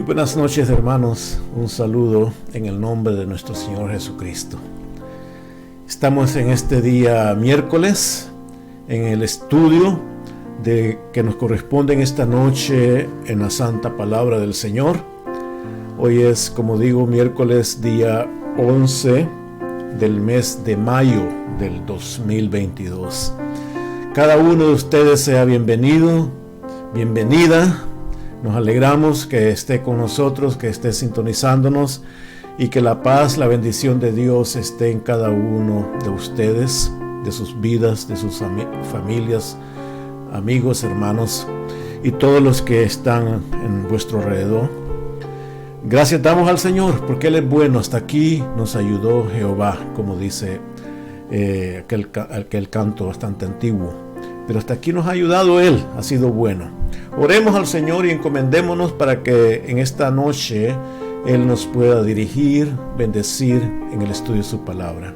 buenas noches, hermanos. Un saludo en el nombre de nuestro Señor Jesucristo. Estamos en este día miércoles en el estudio que nos corresponde en esta noche en la Santa Palabra del Señor. Hoy es, como digo, miércoles día 11 del mes de mayo del 2022. Cada uno de ustedes sea bienvenido, bienvenida. Nos alegramos que esté con nosotros, que esté sintonizándonos y que la paz, la bendición de Dios esté en cada uno de ustedes, de sus vidas, de sus familias, amigos, hermanos y todos los que están en vuestro alrededor. Gracias damos al Señor porque Él es bueno. Hasta aquí nos ayudó Jehová, como dice aquel canto bastante antiguo. Pero hasta aquí nos ha ayudado Él, ha sido bueno. Oremos al Señor y encomendémonos para que en esta noche Él nos pueda dirigir, bendecir en el estudio de su palabra.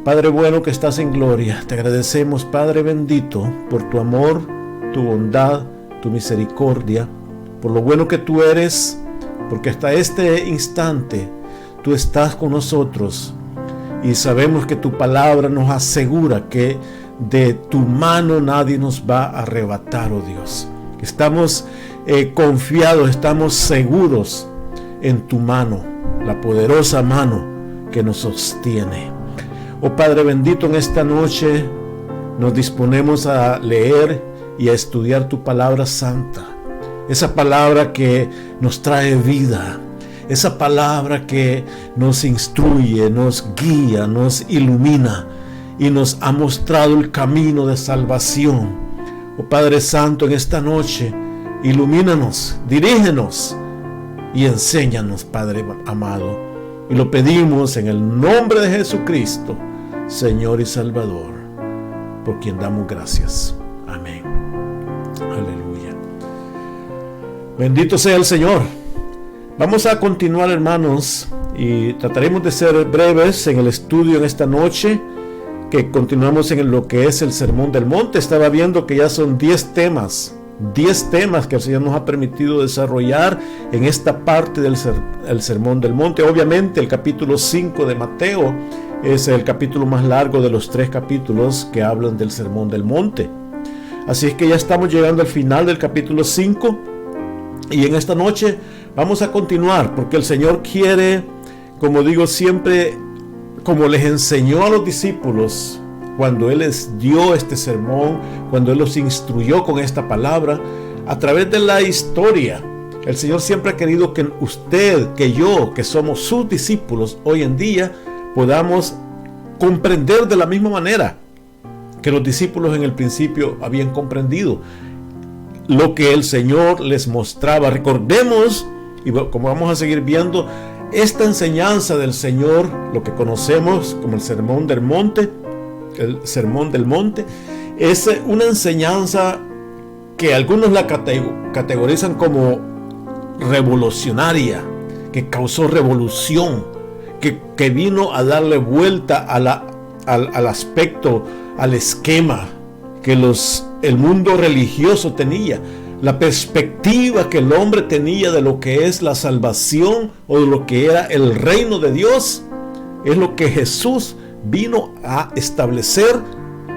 Padre bueno que estás en gloria, te agradecemos, Padre bendito, por tu amor, tu bondad, tu misericordia, por lo bueno que tú eres, porque hasta este instante tú estás con nosotros y sabemos que tu palabra nos asegura que de tu mano nadie nos va a arrebatar, oh Dios. Estamos confiados, estamos seguros en tu mano, la poderosa mano que nos sostiene. Oh Padre bendito, en esta noche nos disponemos a leer y a estudiar tu palabra santa. Esa palabra que nos trae vida, esa palabra que nos instruye, nos guía, nos ilumina y nos ha mostrado el camino de salvación. Oh Padre Santo, en esta noche, ilumínanos, dirígenos y enséñanos, Padre amado. Y lo pedimos en el nombre de Jesucristo, Señor y Salvador, por quien damos gracias. Amén. Aleluya. Bendito sea el Señor. Vamos a continuar, hermanos, y trataremos de ser breves en el estudio en esta noche, que continuamos en lo que es el Sermón del Monte. Estaba viendo que ya son 10 temas que el Señor nos ha permitido desarrollar en esta parte del Sermón del Monte. Obviamente el capítulo 5 de Mateo es el capítulo más largo de los 3 capítulos que hablan del Sermón del Monte. Así es que ya estamos llegando al final del capítulo 5 y en esta noche vamos a continuar porque el Señor quiere, como digo siempre, como les enseñó a los discípulos cuando Él les dio este sermón, cuando Él los instruyó con esta palabra, a través de la historia. El Señor siempre ha querido que usted, que yo, que somos sus discípulos hoy en día, podamos comprender de la misma manera que los discípulos en el principio habían comprendido lo que el Señor les mostraba. Recordemos, y como vamos a seguir viendo, esta enseñanza del Señor, lo que conocemos como el Sermón del Monte, es una enseñanza que algunos la categorizan como revolucionaria, que causó revolución, que vino a darle vuelta al aspecto, al esquema que el mundo religioso tenía. La perspectiva que el hombre tenía de lo que es la salvación o de lo que era el reino de Dios es lo que Jesús vino a establecer,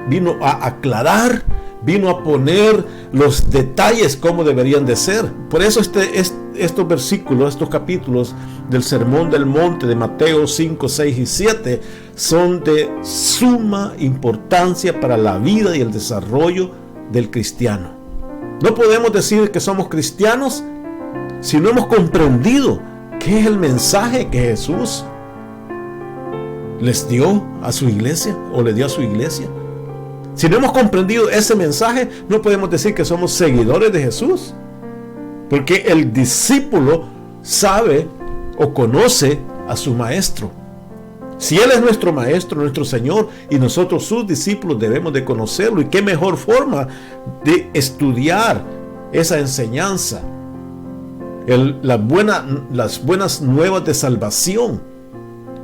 vino a aclarar, vino a poner los detalles como deberían de ser. Por eso estos versículos, estos capítulos del Sermón del Monte de Mateo 5, 6 y 7 son de suma importancia para la vida y el desarrollo del cristiano. No podemos decir que somos cristianos si no hemos comprendido qué es el mensaje que Jesús les dio a su iglesia o le dio a su iglesia. Si no hemos comprendido ese mensaje, no podemos decir que somos seguidores de Jesús. Porque el discípulo sabe o conoce a su maestro. Si Él es nuestro maestro, nuestro Señor, y nosotros sus discípulos debemos de conocerlo. Y qué mejor forma de estudiar esa enseñanza, las buenas nuevas de salvación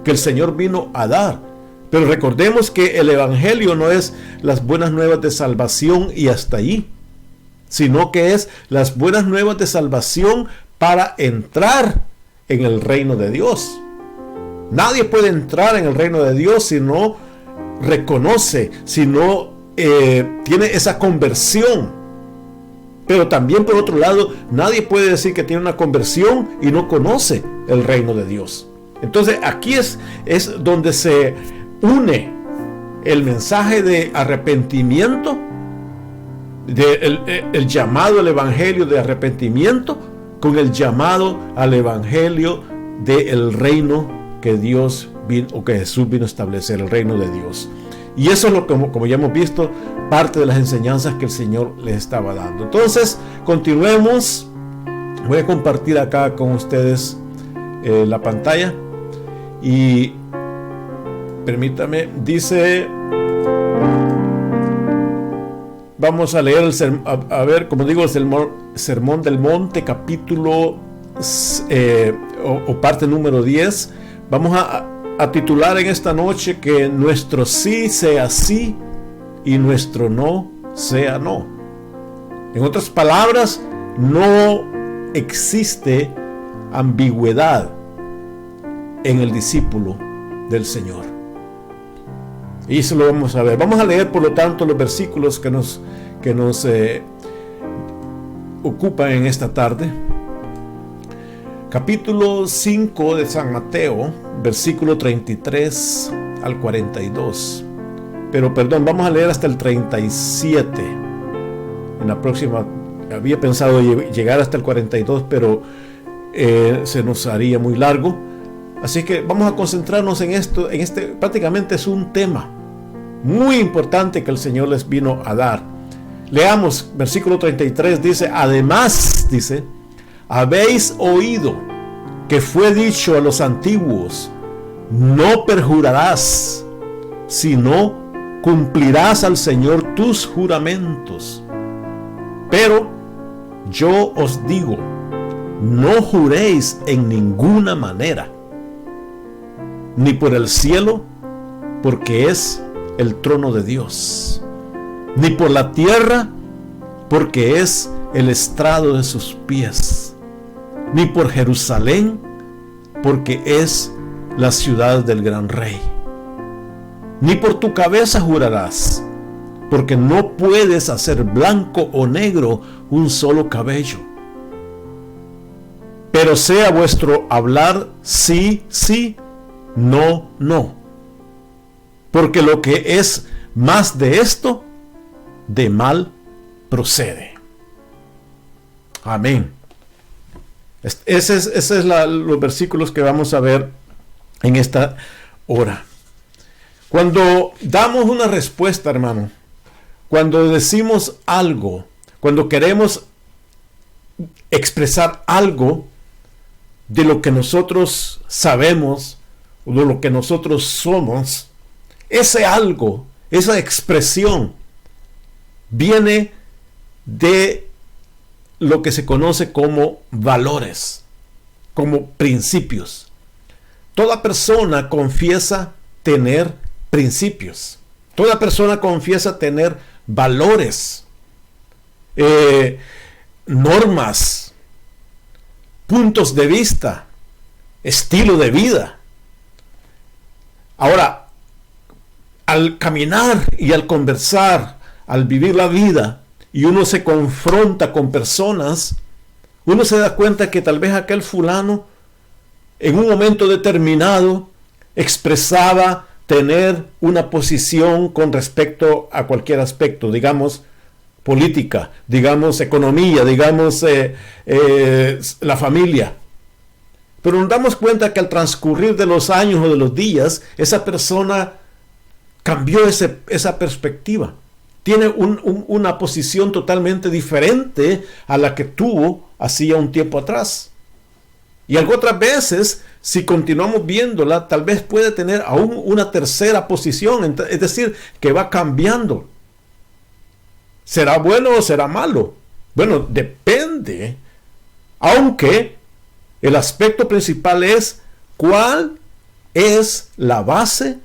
que el Señor vino a dar. Pero recordemos que el Evangelio no es las buenas nuevas de salvación y hasta ahí, sino que es las buenas nuevas de salvación para entrar en el reino de Dios. Nadie puede entrar en el reino de Dios si no reconoce, si no tiene esa conversión. Pero también, por otro lado, nadie puede decir que tiene una conversión y no conoce el reino de Dios. Entonces aquí es donde se une el mensaje de arrepentimiento, el llamado al evangelio de arrepentimiento, con el llamado al evangelio del reino que Dios vino, o que Jesús vino a establecer, el reino de Dios. Y eso es lo que, como ya hemos visto, parte de las enseñanzas que el Señor les estaba dando. Entonces, continuemos. Voy a compartir acá con ustedes la pantalla. Y permítame, dice, vamos a leer a ver, como digo, el Sermón del Monte, capítulo o parte número 10. Vamos a titular en esta noche que nuestro sí sea sí y nuestro no sea no. En otras palabras, no existe ambigüedad en el discípulo del Señor. Y eso lo vamos a ver. Vamos a leer, por lo tanto, los versículos que nos ocupan en esta tarde. Capítulo 5 de San Mateo, versículo 33 al 42. Pero perdón, vamos a leer hasta el 37. En la próxima, había pensado llegar hasta el 42, pero se nos haría muy largo. Así que vamos a concentrarnos en esto. Prácticamente es un tema muy importante que el Señor les vino a dar. Leamos, versículo 33, dice, además, dice, habéis oído que fue dicho a los antiguos, no perjurarás, sino cumplirás al Señor tus juramentos. Pero yo os digo, no juréis en ninguna manera, ni por el cielo, porque es el trono de Dios, ni por la tierra, porque es el estrado de sus pies, ni por Jerusalén, porque es la ciudad del gran rey. Ni por tu cabeza jurarás, porque no puedes hacer blanco o negro un solo cabello. Pero sea vuestro hablar sí, sí, no, no. Porque lo que es más de esto, de mal procede. Amén. Esos es los versículos que vamos a ver en esta hora. Cuando damos una respuesta, hermano, cuando decimos algo, cuando queremos expresar algo de lo que nosotros sabemos o de lo que nosotros somos, ese algo, esa expresión viene de lo que se conoce como valores, como principios. Toda persona confiesa tener principios. Toda persona confiesa tener valores, normas, puntos de vista, estilo de vida. Ahora, al caminar y al conversar, al vivir la vida, y uno se confronta con personas, uno se da cuenta que tal vez aquel fulano en un momento determinado expresaba tener una posición con respecto a cualquier aspecto, digamos política, digamos economía, digamos la familia. Pero nos damos cuenta que al transcurrir de los años o de los días, esa persona cambió esa perspectiva. Tiene una posición totalmente diferente a la que tuvo hacía un tiempo atrás. Y otras veces, si continuamos viéndola, tal vez puede tener aún una tercera posición, es decir, que va cambiando. ¿Será bueno o será malo? Bueno, depende. Aunque el aspecto principal es cuál es la base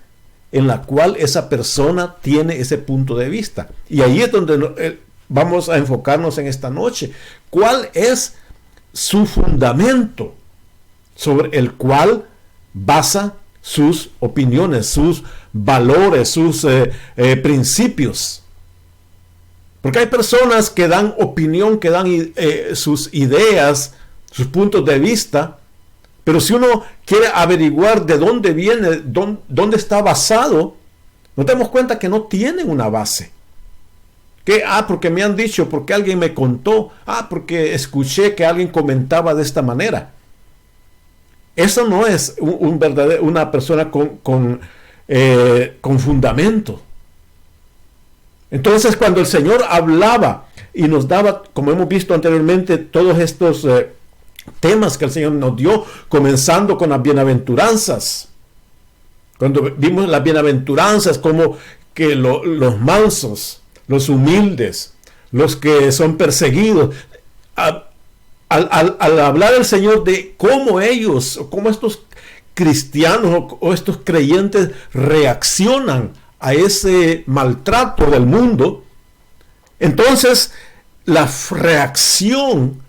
en la cual esa persona tiene ese punto de vista. Y ahí es donde vamos a enfocarnos en esta noche. ¿Cuál es su fundamento sobre el cual basa sus opiniones, sus valores, sus principios. Porque hay personas que dan opinión, que dan sus ideas, sus puntos de vista, pero si uno quiere averiguar de dónde viene, dónde está basado, nos damos cuenta que no tienen una base. Que, porque me han dicho, porque alguien me contó, porque escuché que alguien comentaba de esta manera. Eso no es una persona con fundamento. Entonces, cuando el Señor hablaba y nos daba, como hemos visto anteriormente, todos estos temas que el Señor nos dio, comenzando con las bienaventuranzas. Cuando vimos las bienaventuranzas, como que los mansos, los humildes, los que son perseguidos, al hablar el Señor de cómo ellos, cómo estos cristianos o estos creyentes reaccionan a ese maltrato del mundo, entonces la reacción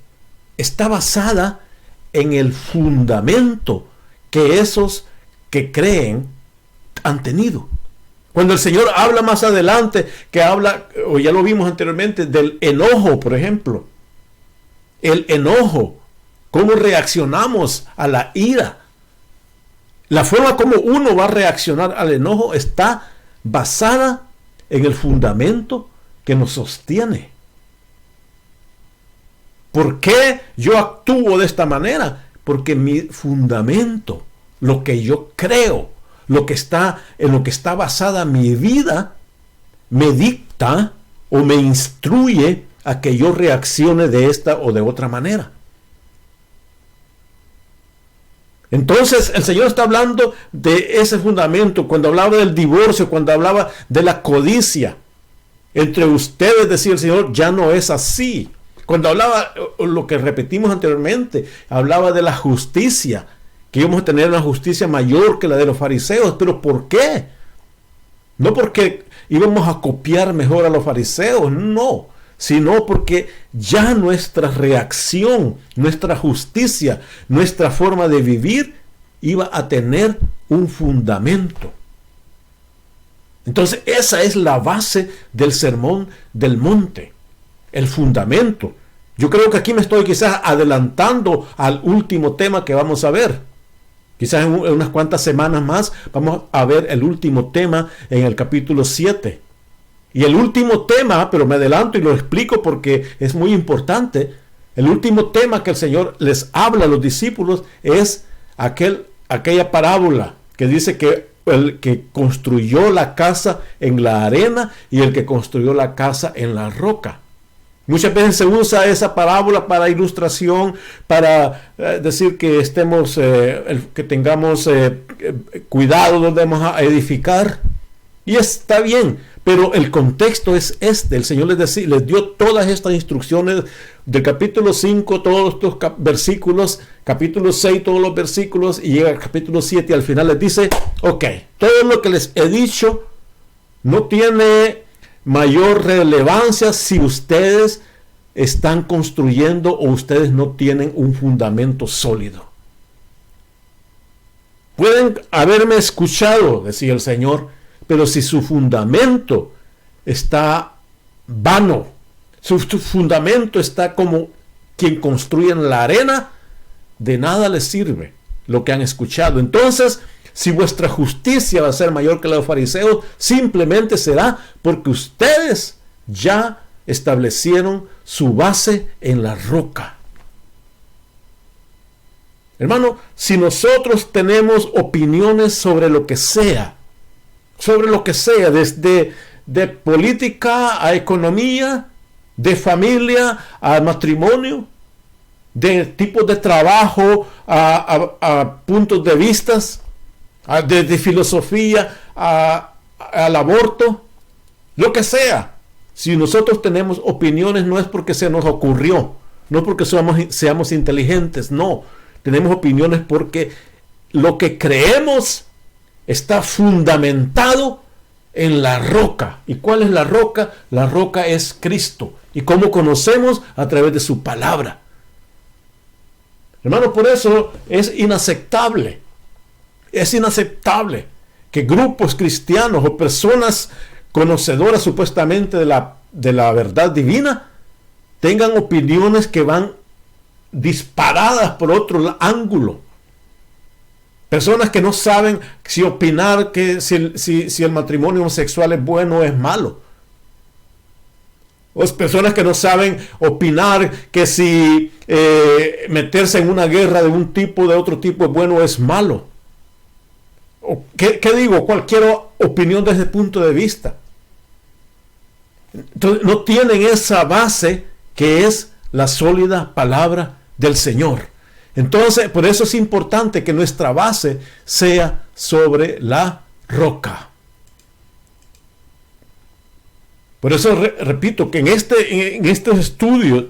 está basada en el fundamento que esos que creen han tenido. Cuando el Señor habla más adelante, que habla, o ya lo vimos anteriormente, del enojo, por ejemplo. El enojo, cómo reaccionamos a la ira. La forma como uno va a reaccionar al enojo está basada en el fundamento que nos sostiene. ¿Por qué yo actúo de esta manera? Porque mi fundamento, lo que yo creo, en lo que está basada mi vida, me dicta o me instruye a que yo reaccione de esta o de otra manera. Entonces el Señor está hablando de ese fundamento, cuando hablaba del divorcio, cuando hablaba de la codicia. Entre ustedes, decía el Señor, ya no es así. Cuando hablaba, lo que repetimos anteriormente, hablaba de la justicia, que íbamos a tener una justicia mayor que la de los fariseos. ¿Pero por qué? No porque íbamos a copiar mejor a los fariseos, no, sino porque ya nuestra reacción, nuestra justicia, nuestra forma de vivir iba a tener un fundamento. Entonces esa es la base del sermón del monte, el fundamento. Yo creo que aquí me estoy quizás adelantando al último tema que vamos a ver. Quizás en unas cuantas semanas más vamos a ver el último tema en el capítulo 7. Y el último tema, pero me adelanto y lo explico porque es muy importante, el último tema que el Señor les habla a los discípulos es aquella parábola que dice que el que construyó la casa en la arena y el que construyó la casa en la roca. Muchas veces se usa esa parábola para ilustración, para decir que que tengamos cuidado donde vamos a edificar. Y está bien, pero el contexto es este. El Señor les dio todas estas instrucciones del capítulo 5, todos estos versículos, capítulo 6, todos los versículos, y llega al capítulo 7 y al final les dice, ok, todo lo que les he dicho no tiene mayor relevancia si ustedes están construyendo o ustedes no tienen un fundamento sólido. Pueden haberme escuchado, decía el Señor, pero si su fundamento está vano, su fundamento está como quien construye en la arena, de nada les sirve lo que han escuchado. Entonces, si vuestra justicia va a ser mayor que la de los fariseos, simplemente será porque ustedes ya establecieron su base en la roca. Hermano, si nosotros tenemos opiniones sobre lo que sea, desde de política a economía, de familia a matrimonio, de tipos de trabajo a puntos de vistas, de filosofía al aborto, lo que sea. Si nosotros tenemos opiniones, no es porque se nos ocurrió, no porque seamos inteligentes, no. Tenemos opiniones porque lo que creemos está fundamentado en la roca. ¿Y cuál es la roca? La roca es Cristo. ¿Y cómo conocemos? A través de su palabra. Hermano, por eso es inaceptable que grupos cristianos o personas conocedoras supuestamente de la verdad divina tengan opiniones que van disparadas por otro ángulo. Personas que no saben si opinar que si el matrimonio homosexual es bueno o es malo. O personas que no saben opinar que si meterse en una guerra de un tipo o de otro tipo es bueno o es malo. ¿Qué digo? Cualquier opinión desde ese punto de vista. Entonces, no tienen esa base que es la sólida palabra del Señor. Entonces, por eso es importante que nuestra base sea sobre la roca. Por eso repito que en estos estudios,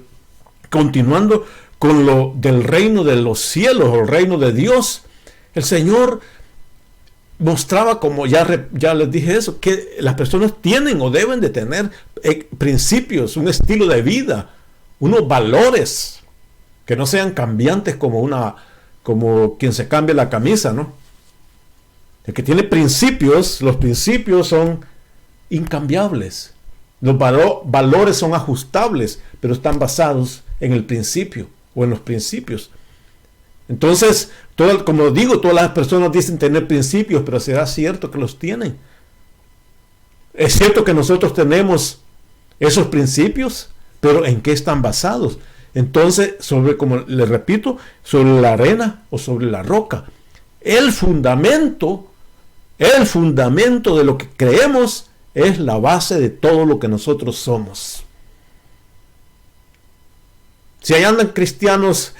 continuando con lo del reino de los cielos o el reino de Dios, el Señor mostraba, como ya les dije eso, que las personas tienen o deben de tener principios, un estilo de vida, unos valores que no sean cambiantes como quien se cambia la camisa, ¿no? El que tiene principios, los principios son incambiables. Los valores son ajustables, pero están basados en el principio o en los principios. Entonces, como digo, todas las personas dicen tener principios, pero ¿será cierto que los tienen? Es cierto que nosotros tenemos esos principios, pero ¿en qué están basados? Entonces, como les repito, sobre la arena o sobre la roca. El fundamento de lo que creemos es la base de todo lo que nosotros somos. Si ahí andan cristianos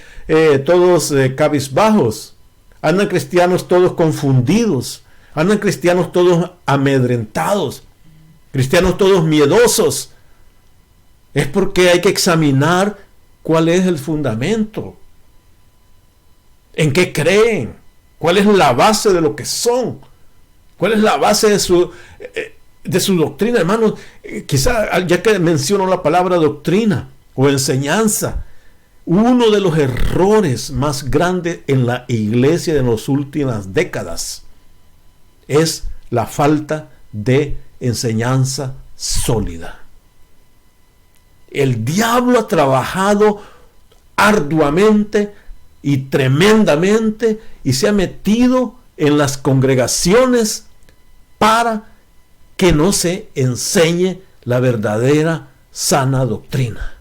todos cabizbajos, andan cristianos todos confundidos, andan cristianos todos amedrentados, cristianos todos miedosos, es porque hay que examinar cuál es el fundamento, en qué creen, cuál es la base de lo que son, cuál es la base de su doctrina. Hermanos, quizá ya que menciono la palabra doctrina o enseñanza, uno de los errores más grandes en la iglesia de las últimas décadas es la falta de enseñanza sólida. El diablo ha trabajado arduamente y tremendamente y se ha metido en las congregaciones para que no se enseñe la verdadera sana doctrina.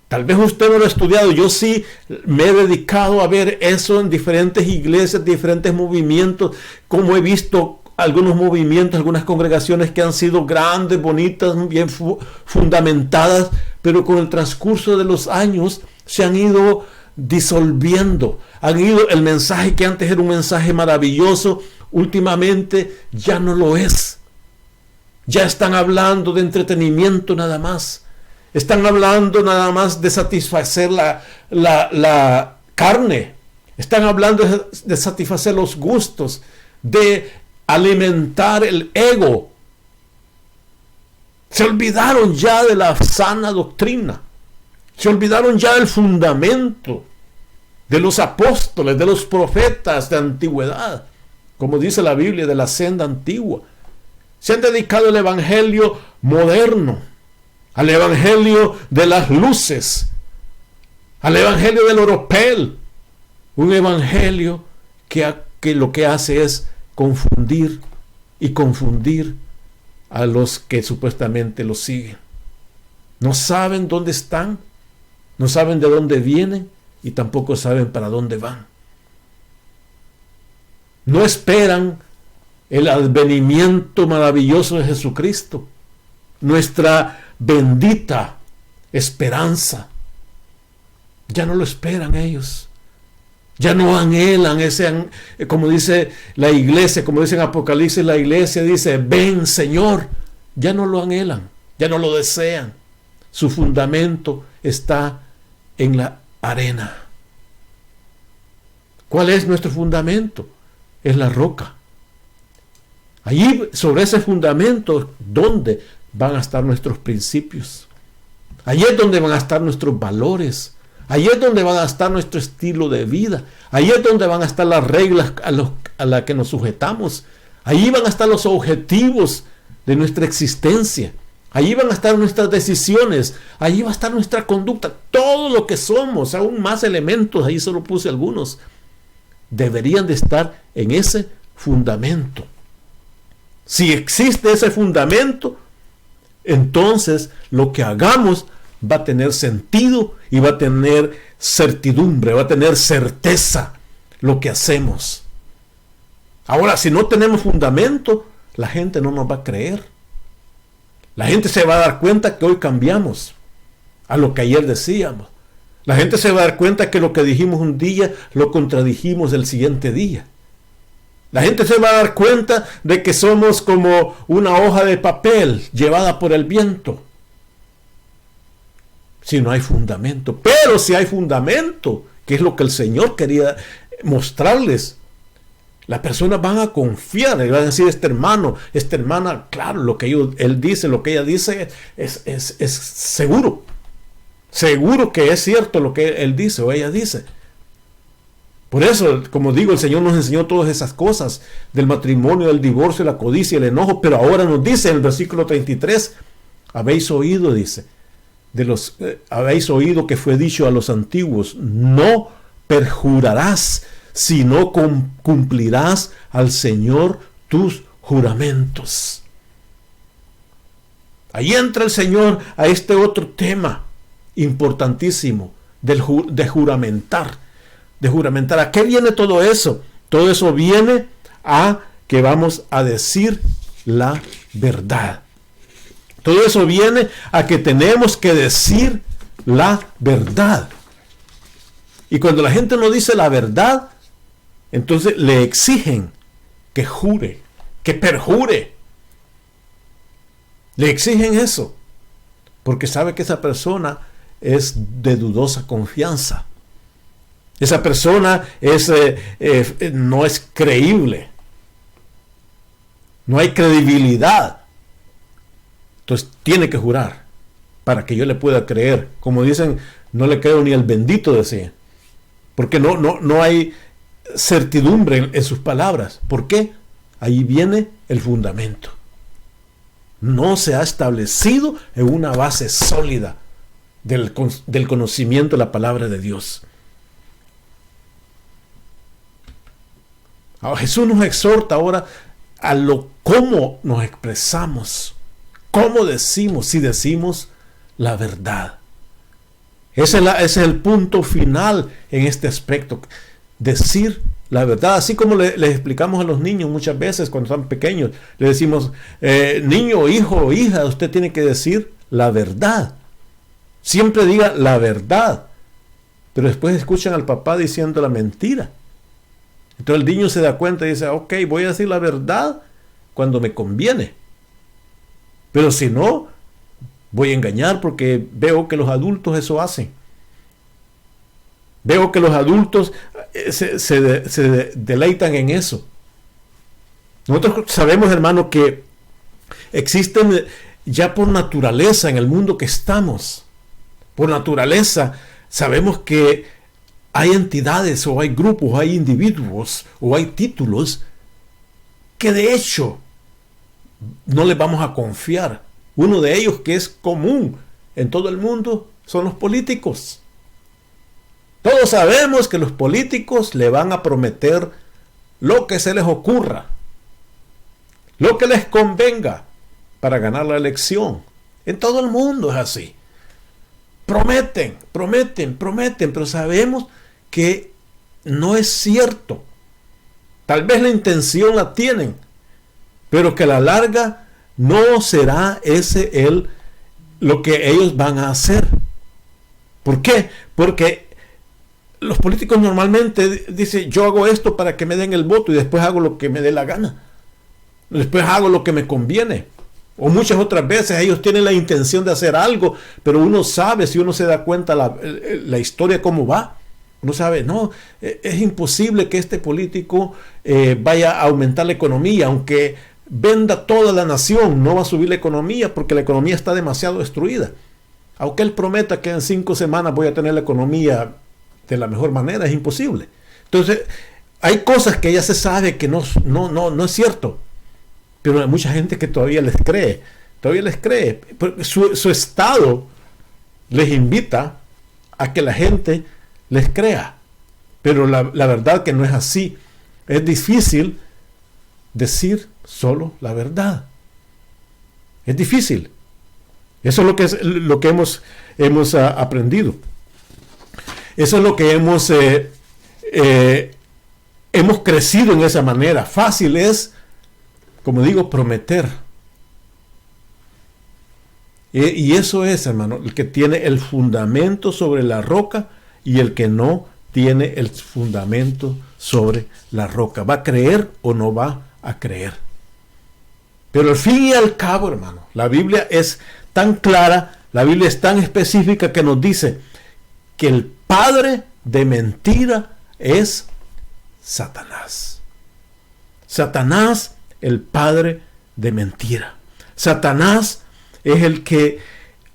Tal vez usted no lo ha estudiado, yo sí me he dedicado a ver eso en diferentes iglesias, diferentes movimientos, como he visto algunos movimientos, algunas congregaciones que han sido grandes, bonitas, bien fundamentadas, pero con el transcurso de los años se han ido disolviendo. El mensaje que antes era un mensaje maravilloso, últimamente ya no lo es. Ya están hablando de entretenimiento nada más. Están hablando nada más de satisfacer la carne. Están hablando de satisfacer los gustos, de alimentar el ego. Se olvidaron ya de la sana doctrina. Se olvidaron ya del fundamento de los apóstoles, de los profetas de antigüedad, como dice la Biblia, de la senda antigua. Se han dedicado al evangelio moderno, al evangelio de las luces, al evangelio del oropel, un evangelio que lo que hace es confundir a los que supuestamente lo siguen. No saben dónde están, no saben de dónde vienen y tampoco saben para dónde van. No esperan el advenimiento maravilloso de Jesucristo, nuestra bendita esperanza. Ya no lo esperan ellos. Ya no anhelan ese, como dice la iglesia, como dice en Apocalipsis, la iglesia dice, ven Señor. Ya no lo anhelan, ya no lo desean. Su fundamento está en la arena. ¿Cuál es nuestro fundamento? Es la roca. Allí, sobre ese fundamento, ¿dónde van a estar nuestros principios? Allí es donde van a estar nuestros valores. Ahí es donde van a estar nuestro estilo de vida. Ahí es donde van a estar las reglas a las que nos sujetamos. Ahí van a estar los objetivos de nuestra existencia. Allí van a estar nuestras decisiones. Allí va a estar nuestra conducta. Todo lo que somos, aún más elementos, ahí solo puse algunos, deberían de estar en ese fundamento. Si existe ese fundamento, entonces lo que hagamos va a tener sentido y va a tener certidumbre, va a tener certeza lo que hacemos. Ahora, si no tenemos fundamento, la gente no nos va a creer. La gente se va a dar cuenta que hoy cambiamos a lo que ayer decíamos. La gente se va a dar cuenta que lo que dijimos un día lo contradijimos el siguiente día. La gente se va a dar cuenta de que somos como una hoja de papel llevada por el viento. Si no hay fundamento. Pero si hay fundamento, que es lo que el Señor quería mostrarles, las personas van a confiar y van a decir, este hermano, esta hermana, claro, lo que él dice, lo que ella dice es seguro. Seguro que es cierto lo que él dice o ella dice. Por eso, como digo, el Señor nos enseñó todas esas cosas del matrimonio, del divorcio, la codicia, el enojo, pero ahora nos dice en el versículo 33, habéis oído, dice, habéis oído que fue dicho a los antiguos, no perjurarás, sino cumplirás al Señor tus juramentos. Ahí entra el Señor a este otro tema importantísimo de juramentar. De juramentar. ¿A qué viene todo eso? Todo eso viene a que vamos a decir la verdad. Todo eso viene a que tenemos que decir la verdad. Y cuando la gente no dice la verdad, entonces le exigen que jure, que perjure. Le exigen eso, porque sabe que esa persona es de dudosa confianza. Esa persona no es creíble. No hay credibilidad. Entonces tiene que jurar para que yo le pueda creer. Como dicen, no le creo ni al bendito, decía. Porque no hay certidumbre en sus palabras. ¿Por qué? Ahí viene el fundamento. No se ha establecido en una base sólida del conocimiento de la palabra de Dios. Jesús nos exhorta ahora a cómo nos expresamos, cómo decimos, si decimos la verdad. Ese es el punto final en este aspecto. Decir la verdad, así como le explicamos a los niños muchas veces cuando están pequeños, le decimos, niño, hijo o hija, usted tiene que decir la verdad. Siempre diga la verdad. Pero después escuchan al papá diciendo la mentira. Entonces el niño se da cuenta y dice, ok, voy a decir la verdad cuando me conviene. Pero si no, voy a engañar porque veo que los adultos eso hacen. Veo que los adultos se deleitan en eso. Nosotros sabemos, hermano, que existen ya por naturaleza en el mundo que estamos. Por naturaleza sabemos que hay entidades o hay grupos, hay individuos o hay títulos que de hecho no les vamos a confiar. Uno de ellos que es común en todo el mundo son los políticos. Todos sabemos que los políticos le van a prometer lo que se les ocurra, lo que les convenga para ganar la elección. En todo el mundo es así. Prometen, pero sabemos que no es cierto. Tal vez la intención la tienen, pero que a la larga no será lo que ellos van a hacer. ¿Por qué? Porque los políticos normalmente dicen, yo hago esto para que me den el voto y después hago lo que me dé la gana. Después hago lo que me conviene. O muchas otras veces ellos tienen la intención de hacer algo, pero uno sabe, si uno se da cuenta la historia cómo va, uno sabe, no, es imposible que este político vaya a aumentar la economía, aunque venda toda la nación, no va a subir la economía porque la economía está demasiado destruida. Aunque Él prometa que en 5 semanas voy a tener la economía de la mejor manera, es imposible. Entonces, hay cosas que ya se sabe que no es cierto. Pero hay mucha gente que todavía les cree. Su estado les invita a que la gente les crea. Pero la verdad que no es así. Es difícil decir solo la verdad. Es difícil. Eso es lo que hemos aprendido. Eso es lo que hemos crecido en esa manera. Fácil es, como digo, prometer. Y eso es, hermano, el que tiene el fundamento sobre la roca y el que no tiene el fundamento sobre la roca. ¿Va a creer o no va a creer? Pero al fin y al cabo, hermano, la Biblia es tan clara, la Biblia es tan específica que nos dice que el padre de mentira es Satanás. Satanás, el padre de mentira. Satanás es el que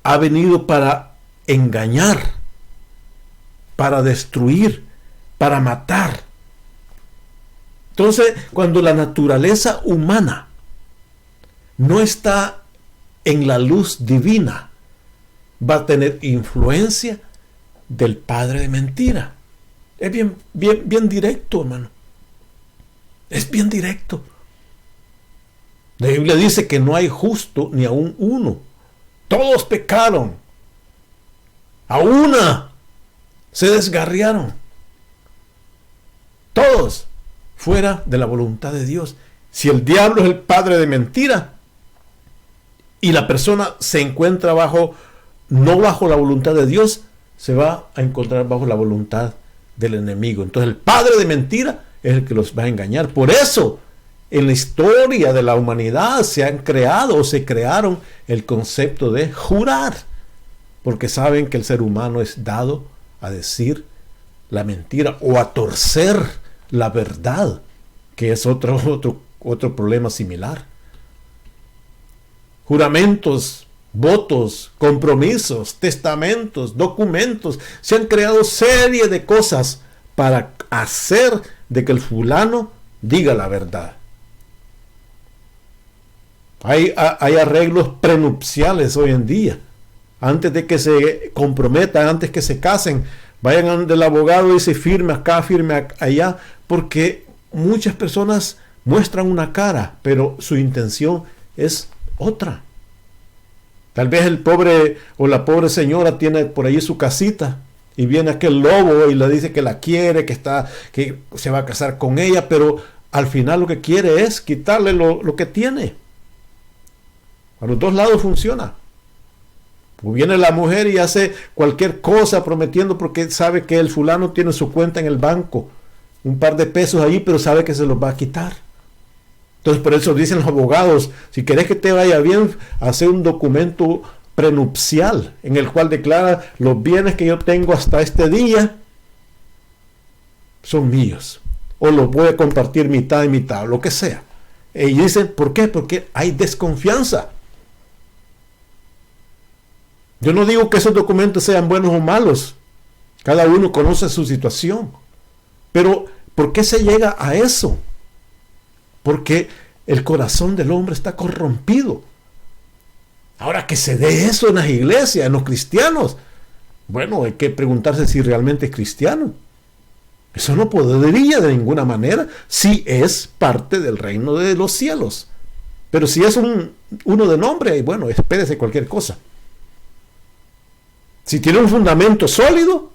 ha venido para engañar, para destruir, para matar. Entonces, cuando la naturaleza humana no está en la luz divina, va a tener influencia del padre de mentira. Es bien directo, hermano. Es bien directo. La Biblia dice que no hay justo ni aún uno. Todos pecaron. A una se desgarriaron. Todos fuera de la voluntad de Dios. Si el diablo es el padre de mentira y la persona se encuentra no bajo la voluntad de Dios, se va a encontrar bajo la voluntad del enemigo. Entonces el padre de mentira es el que los va a engañar. Por eso en la historia de la humanidad se crearon el concepto de jurar, porque saben que el ser humano es dado a decir la mentira o a torcer la verdad, que es otro problema similar. Juramentos, votos, compromisos, testamentos, documentos, se han creado serie de cosas para hacer de que el fulano diga la verdad. Hay arreglos prenupciales hoy en día. Antes de que se comprometan, antes que se casen, vayan del abogado y se firme acá, firme allá, porque muchas personas muestran una cara, pero su intención es otra. Tal vez el pobre o la pobre señora tiene por ahí su casita y viene aquel lobo y le dice que la quiere, que se va a casar con ella, pero al final lo que quiere es quitarle lo que tiene. A los dos lados funciona. O viene la mujer y hace cualquier cosa prometiendo porque sabe que el fulano tiene su cuenta en el banco, un par de pesos ahí, pero sabe que se los va a quitar. Entonces por eso dicen los abogados, si querés que te vaya bien, hace un documento prenupcial en el cual declara los bienes que yo tengo hasta este día son míos, o los voy a compartir mitad y mitad, lo que sea. Y dicen, ¿por qué? Porque hay desconfianza. Yo no digo que esos documentos sean buenos o malos. Cada uno conoce su situación. Pero, ¿por qué se llega a eso? Porque el corazón del hombre está corrompido. Ahora que se dé eso en las iglesias, en los cristianos, bueno, hay que preguntarse si realmente es cristiano. Eso no podría de ninguna manera si es parte del reino de los cielos. Pero si es uno de nombre, bueno, espérese cualquier cosa. Si tiene un fundamento sólido,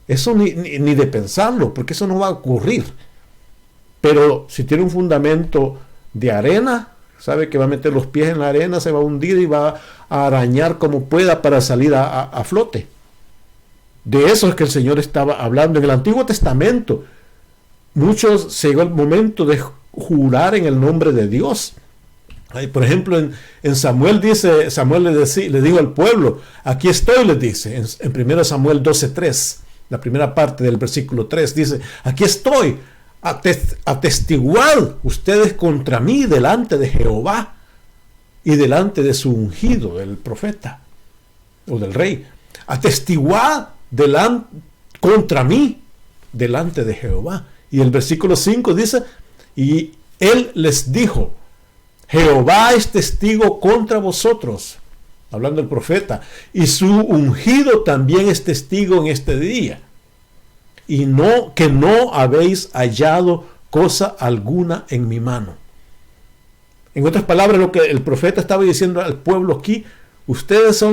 eso ni de pensarlo, porque eso no va a ocurrir. Pero si tiene un fundamento de arena, sabe que va a meter los pies en la arena, se va a hundir y va a arañar como pueda para salir a flote. De eso es que el Señor estaba hablando en el Antiguo Testamento. Muchos se llegó el momento de jurar en el nombre de Dios. Por ejemplo, en Samuel le dijo al pueblo, aquí estoy, les dice, en 1 Samuel 12:3, la primera parte del versículo 3, dice, aquí estoy, atestiguad ustedes contra mí delante de Jehová y delante de su ungido, el profeta o del rey. atestiguad contra mí delante de Jehová. Y el versículo 5 dice, y él les dijo, Jehová es testigo contra vosotros, hablando el profeta, y su ungido también es testigo en este día, y que no habéis hallado cosa alguna en mi mano. En otras palabras, lo que el profeta estaba diciendo al pueblo aquí, ustedes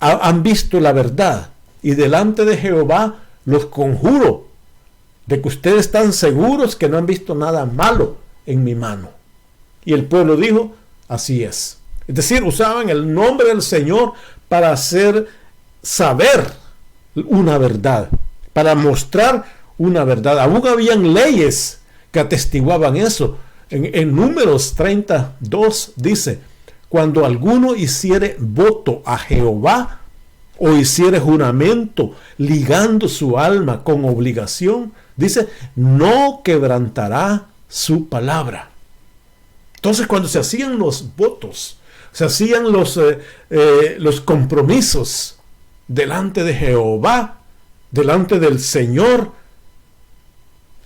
han visto la verdad, y delante de Jehová los conjuro de que ustedes están seguros que no han visto nada malo en mi mano. Y el pueblo dijo, así es. Es decir, usaban el nombre del Señor para hacer saber una verdad, para mostrar una verdad. Aún habían leyes que atestiguaban eso. En Números 32 dice, cuando alguno hiciere voto a Jehová o hiciere juramento ligando su alma con obligación, dice, no quebrantará su palabra. Entonces, cuando se hacían los votos, se hacían los compromisos delante de Jehová, delante del Señor,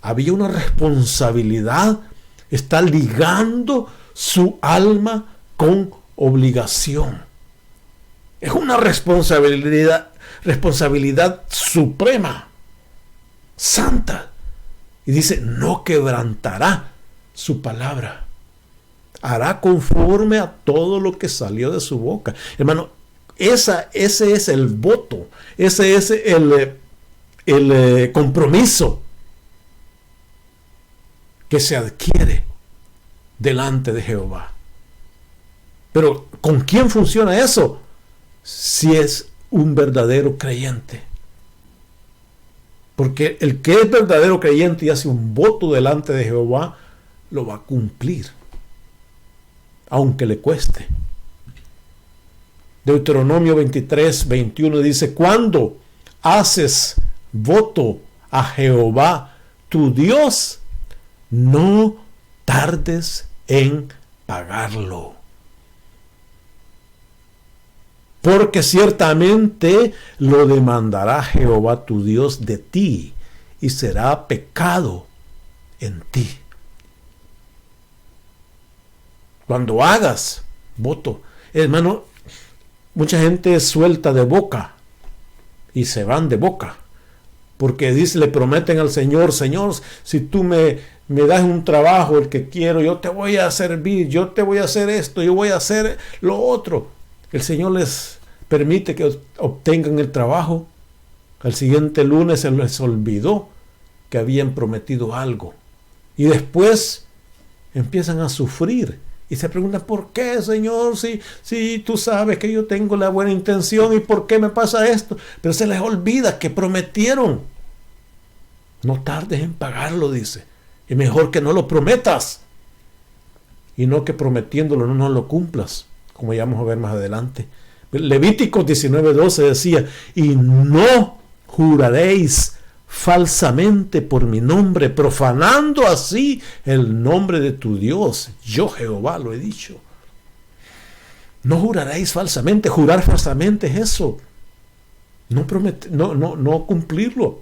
había una responsabilidad. Está ligando su alma con obligación. Es una responsabilidad suprema, santa. Y dice, no quebrantará su palabra. Hará conforme a todo lo que salió de su boca. Hermano, ese es el voto, ese es el compromiso que se adquiere delante de Jehová. Pero ¿con quién funciona eso? Si es un verdadero creyente. Porque el que es verdadero creyente y hace un voto delante de Jehová, lo va a cumplir, aunque le cueste. Deuteronomio 23:21 dice, cuando haces voto a Jehová tu Dios, no tardes en pagarlo. Porque ciertamente lo demandará Jehová tu Dios de ti, y será pecado en ti. Cuando hagas voto, hermano, mucha gente es suelta de boca y se van de boca. Porque le prometen al Señor, Señor, si tú me das un trabajo, el que quiero, yo te voy a servir, yo te voy a hacer esto, yo voy a hacer lo otro. El Señor les permite que obtengan el trabajo. Al siguiente lunes se les olvidó que habían prometido algo. Y después empiezan a sufrir. Y se preguntan, ¿por qué, Señor? Si tú sabes que yo tengo la buena intención, ¿y por qué me pasa esto? Pero se les olvida que prometieron. No tardes en pagarlo, dice. Es mejor que no lo prometas. Y no que prometiéndolo no lo cumplas, como ya vamos a ver más adelante. Levíticos 19:12 decía, y no juraréis falsamente por mi nombre, profanando así el nombre de tu Dios. Yo Jehová lo he dicho. No juraréis falsamente. Jurar falsamente es eso. No cumplirlo.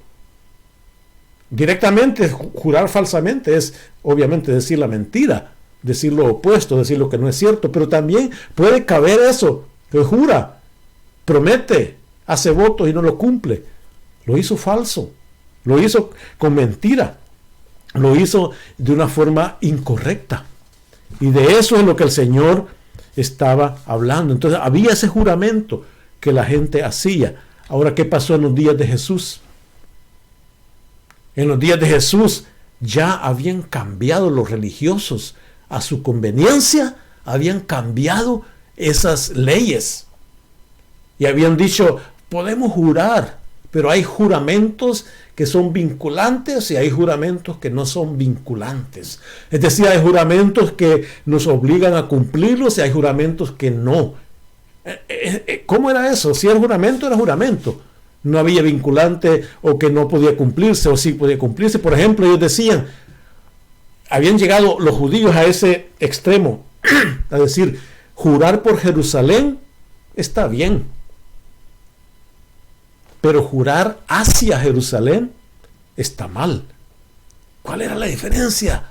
Directamente jurar falsamente es obviamente decir la mentira, decir lo opuesto, decir lo que no es cierto, pero también puede caber eso, que jura, promete, hace votos y no lo cumple. Lo hizo falso. Lo hizo con mentira. Lo hizo de una forma incorrecta. Y de eso es lo que el Señor estaba hablando. Entonces había ese juramento que la gente hacía. Ahora, ¿qué pasó en los días de Jesús? En los días de Jesús ya habían cambiado los religiosos a su conveniencia. Habían cambiado esas leyes. Y habían dicho, podemos jurar, pero hay juramentos que son vinculantes y hay juramentos que no son vinculantes. Es decir, hay juramentos que nos obligan a cumplirlos y hay juramentos que no. ¿Cómo era eso? Si el juramento era juramento. No había vinculante o que no podía cumplirse o sí podía cumplirse. Por ejemplo, ellos decían, habían llegado los judíos a ese extremo, a decir, jurar por Jerusalén está bien. pero jurar hacia Jerusalén está mal. ¿Cuál era la diferencia?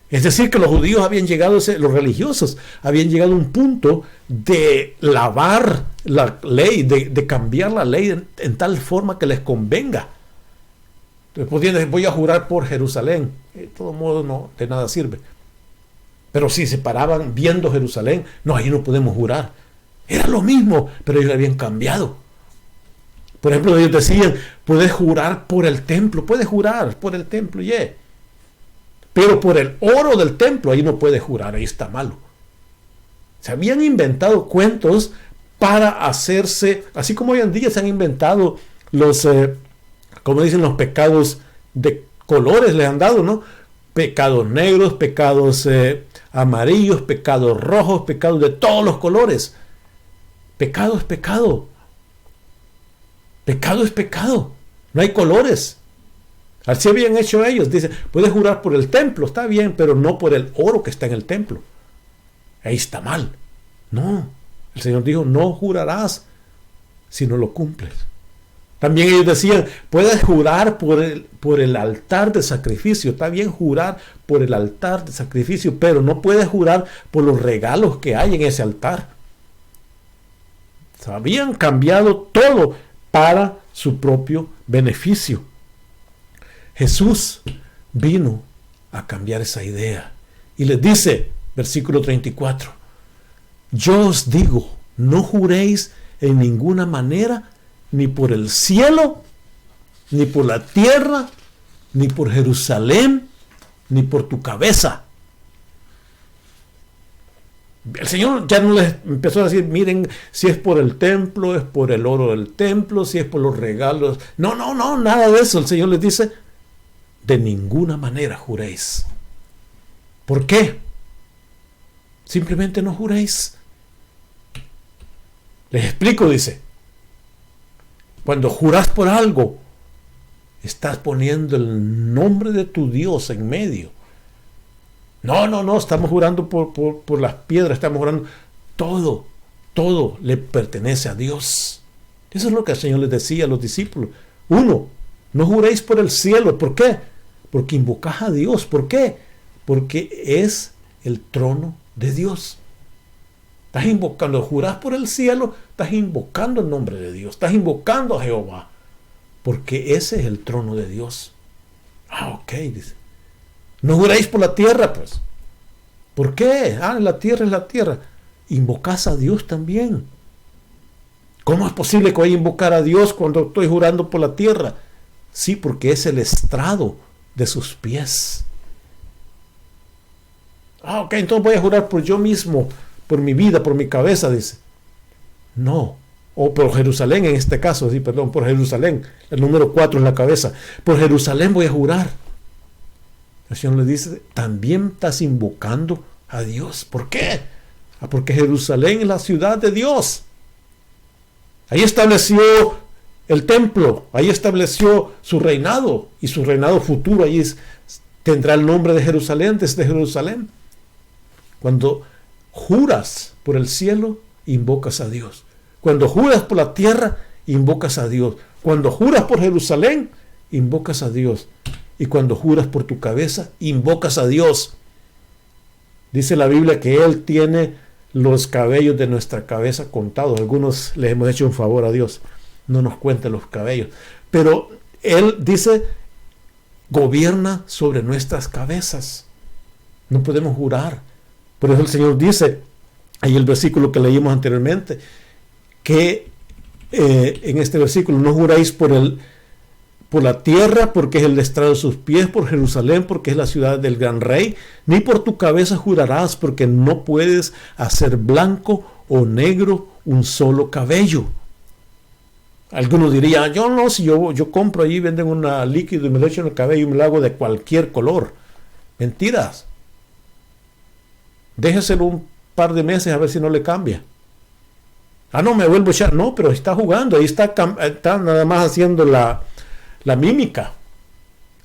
Es decir, que los judíos habían llegado, los religiosos, habían llegado a un punto de lavar la ley, de cambiar la ley en tal forma que les convenga. Entonces podían decir, voy a jurar por Jerusalén. De todo modo, no, de nada sirve. Pero si se paraban viendo Jerusalén, no, ahí no podemos jurar. Era lo mismo, pero ellos habían cambiado. Por ejemplo, ellos decían, puedes jurar por el templo, puedes jurar por el templo, pero por el oro del templo, ahí no puedes jurar, ahí está malo. Se habían inventado cuentos para hacerse, así como hoy en día se han inventado los, como dicen, los pecados de colores, les han dado, ¿no? Pecados negros, pecados amarillos, pecados rojos, pecados de todos los colores. Pecado es pecado. Pecado es pecado. No hay colores. Así habían hecho ellos. Dice, puedes jurar por el templo, está bien, pero no por el oro que está en el templo. Ahí está mal. No. El Señor dijo, no jurarás si no lo cumples. También ellos decían, puedes jurar por el altar de sacrificio. Está bien jurar por el altar de sacrificio, pero no puedes jurar por los regalos que hay en ese altar. Habían cambiado todo para su propio beneficio. Jesús vino a cambiar esa idea y les dice, versículo 34, yo os digo, no juréis en ninguna manera, ni por el cielo, ni por la tierra, ni por Jerusalén, ni por tu cabeza. El Señor ya no les empezó a decir, miren, si es por el templo, es por el oro del templo, si es por los regalos. No, nada de eso. El Señor les dice, de ninguna manera juréis. ¿Por qué? Simplemente no juréis. Les explico, dice. Cuando juras por algo, estás poniendo el nombre de tu Dios en medio. No, estamos jurando por las piedras, estamos jurando. Todo le pertenece a Dios. Eso es lo que el Señor les decía a los discípulos. Uno, no juréis por el cielo. ¿Por qué? Porque invocás a Dios. ¿Por qué? Porque es el trono de Dios. Estás invocando, jurás por el cielo, estás invocando el nombre de Dios, estás invocando a Jehová, porque ese es el trono de Dios. Ok, dice. No juráis por la tierra, pues. ¿Por qué? La tierra es la tierra. Invocás a Dios también. ¿Cómo es posible que vaya a invocar a Dios cuando estoy jurando por la tierra? Sí, porque es el estrado de sus pies. Ok, entonces voy a jurar por yo mismo, por mi vida, por mi cabeza, dice. No. O por Jerusalén en este caso, sí, perdón, por Jerusalén. El número 4 en la cabeza. Por Jerusalén voy a jurar. El Señor le dice, también estás invocando a Dios. ¿Por qué? Porque Jerusalén es la ciudad de Dios. Ahí estableció el templo, ahí estableció su reinado y su reinado futuro. Ahí tendrá el nombre de Jerusalén, desde Jerusalén. Cuando juras por el cielo, invocas a Dios. Cuando juras por la tierra, invocas a Dios. Cuando juras por Jerusalén, invocas a Dios. Y cuando juras por tu cabeza, invocas a Dios. Dice la Biblia que Él tiene los cabellos de nuestra cabeza contados. Algunos les hemos hecho un favor a Dios. No nos cuenta los cabellos. Pero Él dice, gobierna sobre nuestras cabezas. No podemos jurar. Por eso el Señor dice, ahí el versículo que leímos anteriormente, que en este versículo, no juráis por la tierra, porque es el estrado de sus pies, por Jerusalén, porque es la ciudad del gran rey, ni por tu cabeza jurarás, porque no puedes hacer blanco o negro un solo cabello. Algunos dirían, yo no, si yo compro allí, venden un líquido y me lo echo en el cabello y me lo hago de cualquier color. Mentiras. Déjeselo un par de meses a ver si no le cambia. No, me vuelvo a echar. No, pero está jugando, ahí está nada más haciendo la mímica.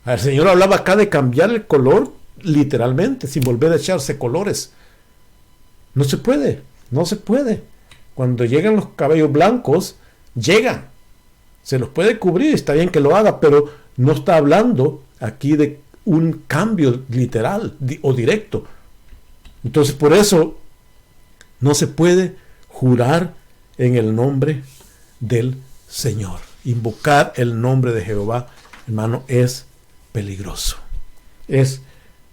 El Señor hablaba acá de cambiar el color literalmente, sin volver a echarse colores. No se puede. Cuando llegan los cabellos blancos, llegan. Se los puede cubrir, está bien que lo haga, pero no está hablando aquí de un cambio literal o directo. Entonces, por eso no se puede jurar en el nombre del Señor. Invocar el nombre de Jehová, hermano, es peligroso. Es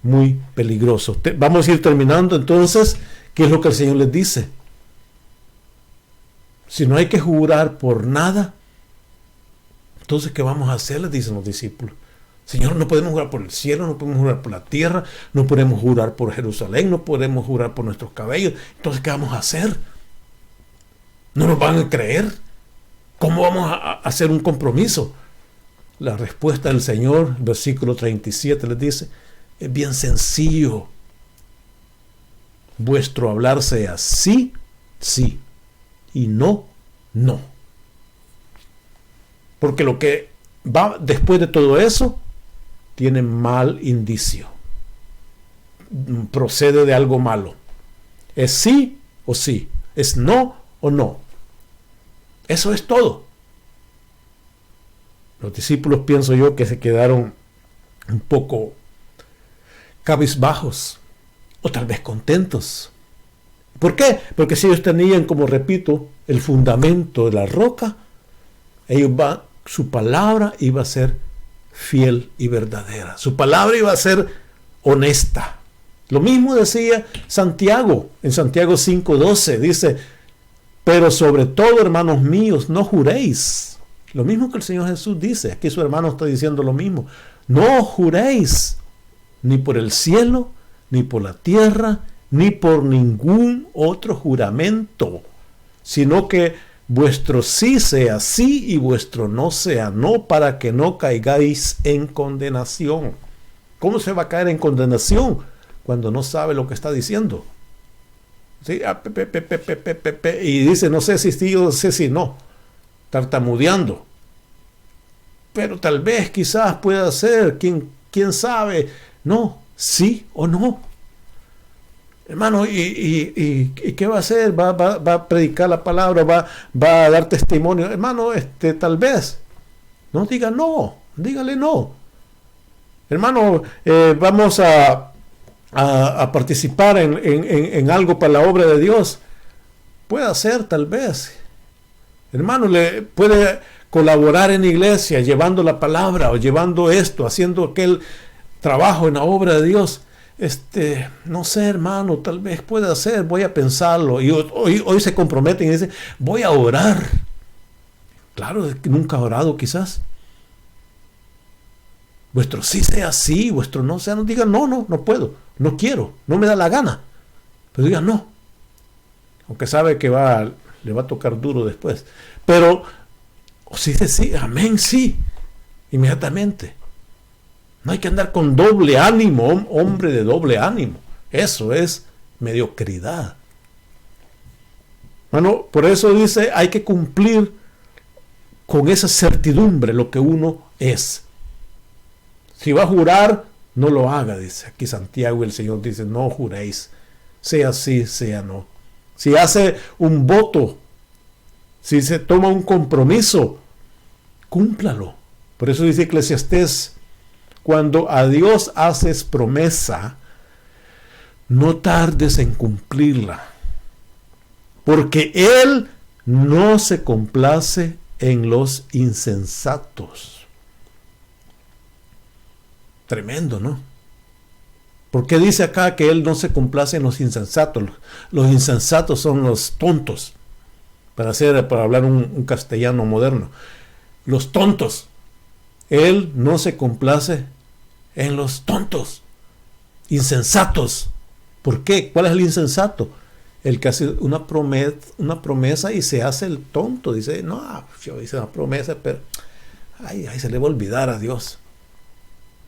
muy peligroso. Vamos a ir terminando entonces. ¿Qué es lo que el Señor les dice? Si no hay que jurar por nada, entonces ¿qué vamos a hacer? Les dicen los discípulos. Señor, no podemos jurar por el cielo, no podemos jurar por la tierra, no podemos jurar por Jerusalén, no podemos jurar por nuestros cabellos. Entonces, ¿qué vamos a hacer? ¿No nos van a creer? ¿Cómo vamos a hacer un compromiso? La respuesta del Señor, versículo 37, les dice, es bien sencillo. Vuestro hablar sea sí, sí, y no, no. Porque lo que va después de todo eso tiene mal indicio. Procede de algo malo. Es sí o sí. Es no o no. Eso es todo. Los discípulos, pienso yo, que se quedaron un poco cabizbajos o tal vez contentos. ¿Por qué? Porque si ellos tenían, como repito, el fundamento de la roca, su palabra iba a ser fiel y verdadera. Su palabra iba a ser honesta. Lo mismo decía Santiago, en Santiago 5:12, dice, pero sobre todo, hermanos míos, no juréis. Lo mismo que el Señor Jesús dice, aquí su hermano está diciendo lo mismo. No juréis, ni por el cielo, ni por la tierra, ni por ningún otro juramento, sino que vuestro sí sea sí y vuestro no sea no, para que no caigáis en condenación. ¿Cómo se va a caer en condenación cuando no sabe lo que está diciendo? ¿Sí? Y dice, no sé si sí o no sé si no, tartamudeando. Pero tal vez, quizás pueda ser, quién sabe. No, sí o no. Hermano, ¿y qué va a hacer? ¿Va a predicar la palabra? ¿Va a dar testimonio? Hermano, tal vez. No diga no, dígale no. Hermano, vamos a participar en algo para la obra de Dios. Puede ser, tal vez. Hermano, le puede colaborar en la iglesia, llevando la palabra, o llevando esto, haciendo aquel trabajo en la obra de Dios. No sé, hermano, tal vez pueda ser, voy a pensarlo. Y hoy se comprometen y dicen, voy a orar. Claro, nunca ha orado quizás. Vuestro sí sea sí, vuestro no sea no. Diga, no puedo, no quiero, no me da la gana. Pero diga no. Aunque sabe que le va a tocar duro después. Pero, si dice sí, amén, sí, inmediatamente. No hay que andar con doble ánimo, hombre de doble ánimo. Eso es mediocridad. Bueno, por eso dice, hay que cumplir con esa certidumbre lo que uno es. Si va a jurar, no lo haga, dice aquí Santiago, y el Señor dice, no juréis, sea sí, sea no. Si hace un voto, si se toma un compromiso, cúmplalo. Por eso dice Eclesiastés, cuando a Dios haces promesa, no tardes en cumplirla, porque Él no se complace en los insensatos. Tremendo, ¿no? ¿Por qué dice acá que Él no se complace en los insensatos? Los insensatos son los tontos, para hablar un castellano moderno. Los tontos. Él no se complace en los tontos, insensatos. ¿Por qué? ¿Cuál es el insensato? El que hace una promesa y se hace el tonto. Dice, no, yo hice una promesa, pero ay, se le va a olvidar a Dios.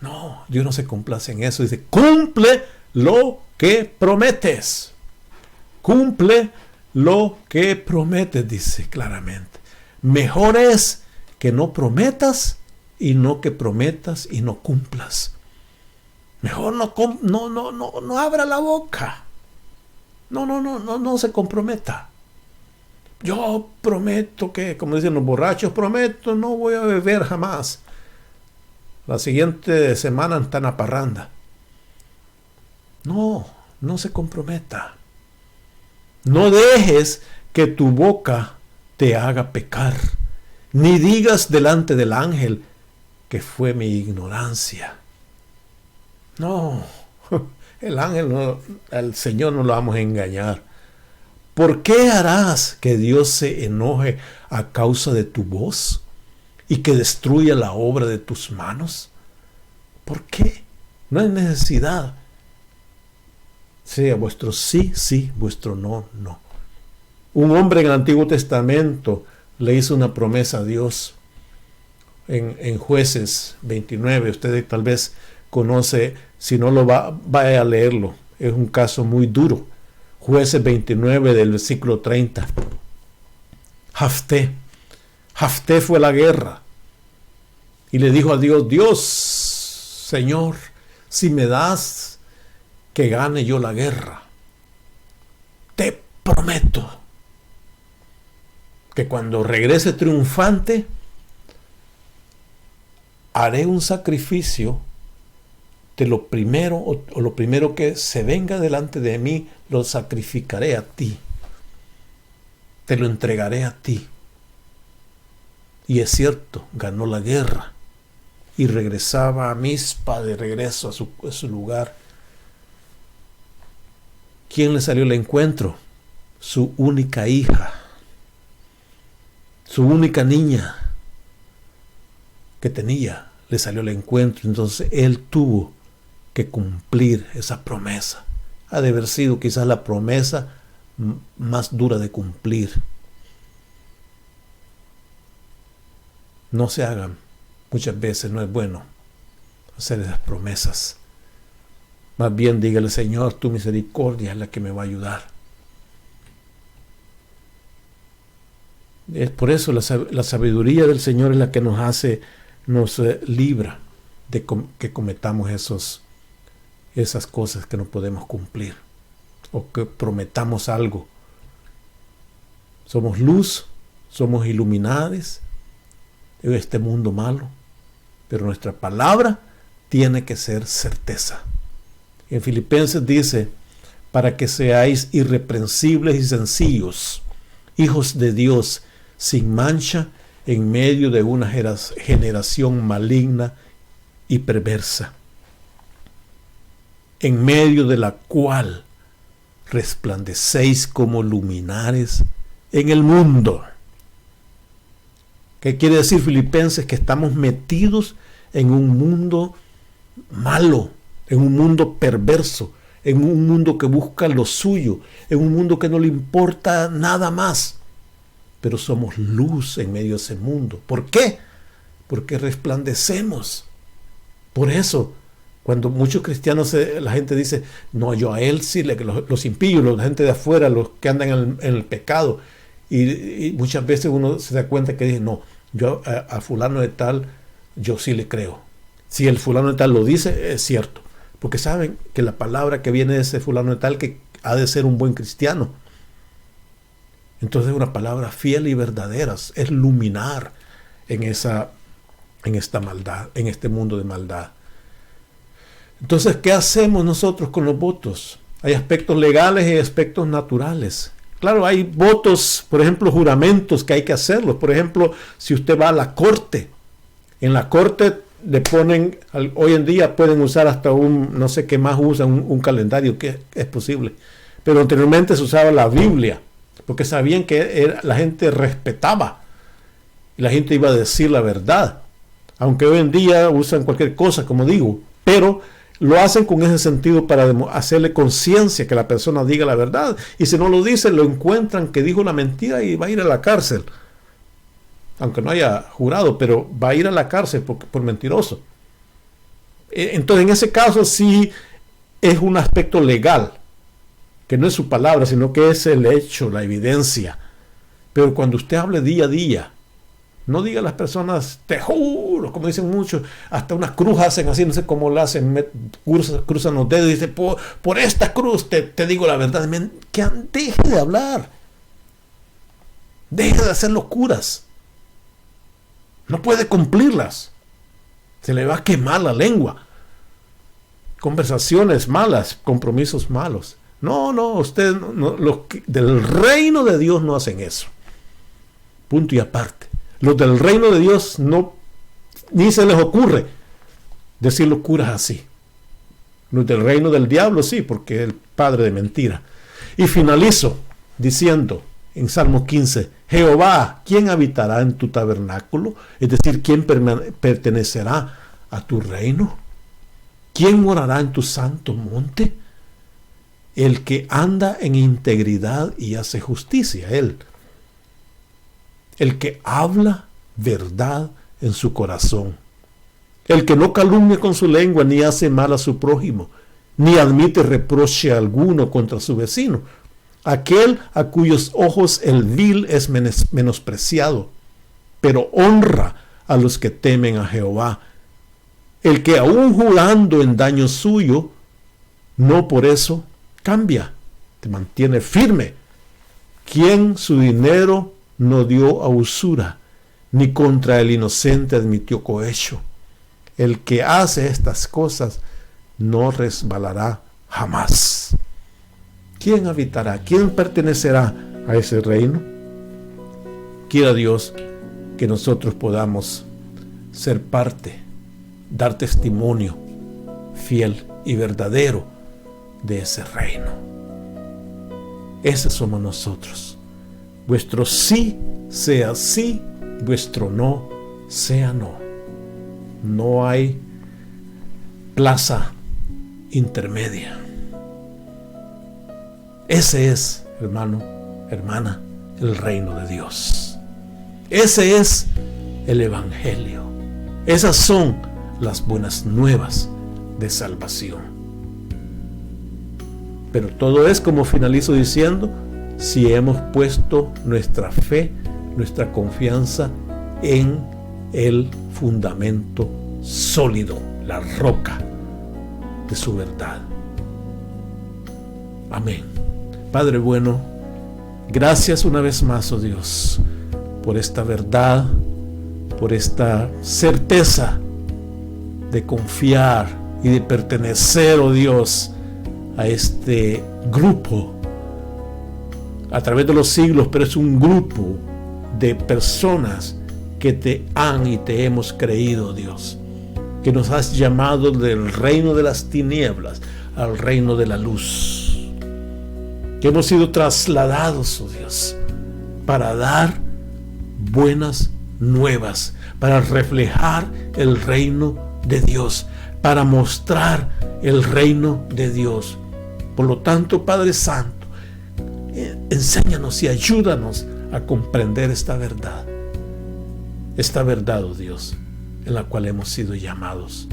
No, Dios no se complace en eso. Dice, cumple lo que prometes. Cumple lo que prometes, dice claramente. Mejor es que no prometas y no que prometas y no cumplas. Mejor no abra la boca. No se comprometa. yo prometo que, como dicen los borrachos, prometo no voy a beber jamás. La siguiente semana están a parranda. No, no se comprometa. No dejes que tu boca te haga pecar, ni digas delante del ángel que fue mi ignorancia. No, el ángel no, al Señor no lo vamos a engañar. ¿Por qué harás que Dios se enoje a causa de tu voz y que destruya la obra de tus manos? ¿Por qué? No hay necesidad. Sea vuestro sí, sí, vuestro no, no. Un hombre en el Antiguo Testamento le hizo una promesa a Dios en Jueces 29. Ustedes tal vez conoce, si no lo vaya a leerlo. Es un caso muy duro. Jueces 29 del versículo 30. Jafté fue a la guerra y le dijo a Dios: Dios, Señor, si me das que gane yo la guerra, te prometo que cuando regrese triunfante haré un sacrificio de lo primero o lo primero que se venga delante de mí, lo sacrificaré a ti, te lo entregaré a ti. Y es cierto, ganó la guerra y regresaba a Mizpa, de regreso a su lugar. ¿Quién le salió al encuentro? Su única hija, su única niña que tenía, le salió al encuentro. Entonces él tuvo que cumplir esa promesa. Ha de haber sido quizás la promesa más dura de cumplir. No se hagan. Muchas veces no es bueno hacer esas promesas. Más bien dígale: Señor, tu misericordia es la que me va a ayudar. Es por eso la sabiduría del Señor es la que nos libra de que cometamos esas cosas que no podemos cumplir, o que prometamos algo. Somos luz, somos iluminados en este mundo malo, pero nuestra palabra tiene que ser certeza. En Filipenses dice: para que seáis irreprensibles y sencillos, hijos de Dios, sin mancha, en medio de una generación maligna y perversa, en medio de la cual resplandecéis como luminares en el mundo. ¿Qué quiere decir Filipenses? Que estamos metidos en un mundo malo, en un mundo perverso, en un mundo que busca lo suyo, en un mundo que no le importa nada más. Pero somos luz en medio de ese mundo. ¿Por qué? Porque resplandecemos. Por eso, cuando muchos cristianos, la gente dice: no, yo a él sí, los impíos, la gente de afuera, los que andan en el pecado. Y muchas veces uno se da cuenta que dice: no, yo a fulano de tal, yo sí le creo. Si el fulano de tal lo dice, es cierto. Porque saben que la palabra que viene de ese fulano de tal, que ha de ser un buen cristiano. Entonces es una palabra fiel y verdadera, es luminar en esta maldad, en este mundo de maldad. Entonces, ¿qué hacemos nosotros con los votos? Hay aspectos legales y aspectos naturales. Claro, hay votos, por ejemplo, juramentos que hay que hacerlos. Por ejemplo, si usted va a la corte, en la corte le ponen, hoy en día pueden usar hasta no sé qué más usan, un calendario, que es posible. Pero anteriormente se usaba la Biblia, porque sabían que la gente respetaba y la gente iba a decir la verdad. Aunque hoy en día usan cualquier cosa, como digo, pero lo hacen con ese sentido para hacerle conciencia que la persona diga la verdad. Y si no lo dice, lo encuentran que dijo la mentira y va a ir a la cárcel. Aunque no haya jurado, pero va a ir a la cárcel por mentiroso. Entonces, en ese caso sí es un aspecto legal, que no es su palabra, sino que es el hecho, la evidencia. Pero cuando usted hable día a día, no diga a las personas: te juro, como dicen muchos, hasta una cruz hacen así, no sé cómo la hacen, cruzan los dedos y dicen: por esta cruz te digo la verdad. Que deje de hablar. Deje de hacer locuras. No puede cumplirlas. Se le va a quemar la lengua. Conversaciones malas, compromisos malos. No, usted los del reino de Dios no hacen eso. Punto y aparte. Los del reino de Dios no, ni se les ocurre decir locuras así. Los del reino del diablo sí, porque es el padre de mentira. Y finalizo diciendo en Salmo 15, Jehová, ¿quién habitará en tu tabernáculo? Es decir, ¿quién pertenecerá a tu reino? ¿Quién morará en tu santo monte? El que anda en integridad y hace justicia, él. El que habla verdad en su corazón. El que no calumnia con su lengua, ni hace mal a su prójimo, ni admite reproche alguno contra su vecino. Aquel a cuyos ojos el vil es menospreciado, pero honra a los que temen a Jehová. El que aún jurando en daño suyo, no por eso cambia, te mantiene firme. Quien su dinero no dio a usura, ni contra el inocente admitió cohecho. El que hace estas cosas no resbalará jamás. ¿Quién habitará? ¿Quién pertenecerá a ese reino? Quiera Dios que nosotros podamos ser parte, dar testimonio fiel y verdadero de ese reino. Ese somos nosotros. Vuestro sí sea sí, vuestro no sea no. No hay plaza intermedia. Ese es, hermano, hermana, el reino de Dios. Ese es el Evangelio. Esas son las buenas nuevas de salvación. Pero todo es, como finalizo diciendo, si hemos puesto nuestra fe, nuestra confianza en el fundamento sólido, la roca de su verdad. Amén. Padre bueno, gracias una vez más, oh Dios, por esta verdad, por esta certeza de confiar y de pertenecer, oh Dios, a este grupo a través de los siglos, pero es un grupo de personas que te han y te hemos creído, Dios, que nos has llamado del reino de las tinieblas al reino de la luz, que hemos sido trasladados, oh Dios, para dar buenas nuevas, para reflejar el reino de Dios, para mostrar el reino de Dios. Por lo tanto, Padre Santo, enséñanos y ayúdanos a comprender esta verdad, oh Dios, en la cual hemos sido llamados.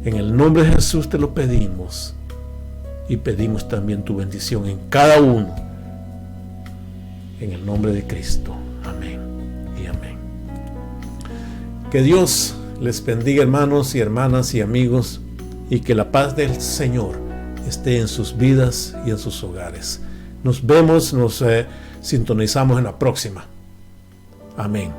En el nombre de Jesús te lo pedimos, y pedimos también tu bendición en cada uno, en el nombre de Cristo. Amén y amén. Que Dios les bendiga, hermanos y hermanas y amigos, y que la paz del Señor esté en sus vidas y en sus hogares. Nos vemos, nos sintonizamos en la próxima. Amén.